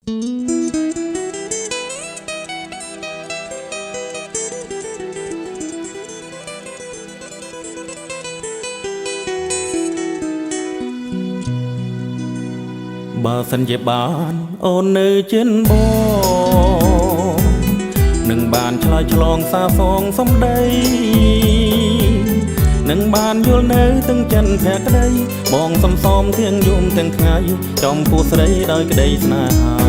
បើសិនជាបានអូននៅជិនបនឹងបានឆ្លើយឆ្លងសាសងសំដីនឹងបានយល់នៅទាំងចិនភក្តីបងសំសមទាំងយំទាំងថ្ងៃចំពោះស្រីដោយក្តីស្នេហា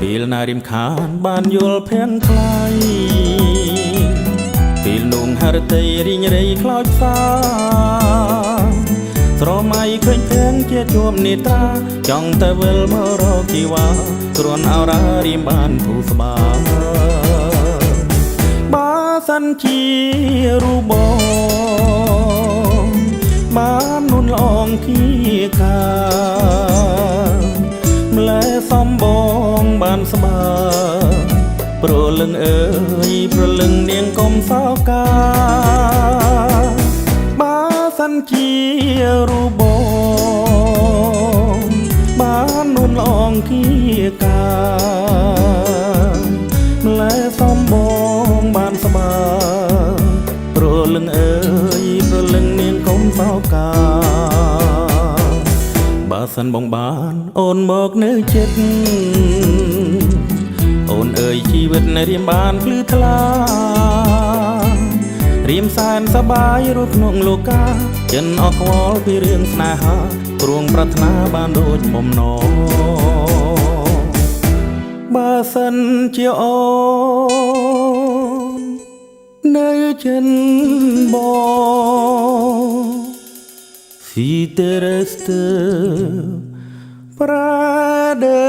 ពេលណារិមខានបានយល់ភាំងថ្លៃពេលនួងហរតីរីងរៃខ្លោចផ្សាស្រមៃឃើញភាំងជាជួបនេត្រាចង់តែវិលមករកជីវ៉ាគ្រាន់អរារៀមបានធូរស្បើបើសិនជារូបបងបាននួនឡងគីកាម្លែសំបងបានស្បើព្រលឹងអើយព្រលឹងនាងកុំសោកាបើសិនជារូបបងបាននួនឡងគីកាម្លែសំបងបានស្បើព្រលឹងអើយព្រលឹងនាងកុំសោកាបើសិនបងបានអូនមកនៅចិត្តអូនអើយជីវិតរៀមបានភ្លឺថ្លារៀមសែនសបាយរស់ក្នុងលោកាចិនអស់ខ្វល់ពីរឿងស្នេហាព្រួងប្រាថ្នាបានដូចមុំណបើសិនជាអូននៅចិនបង Si te reste Prada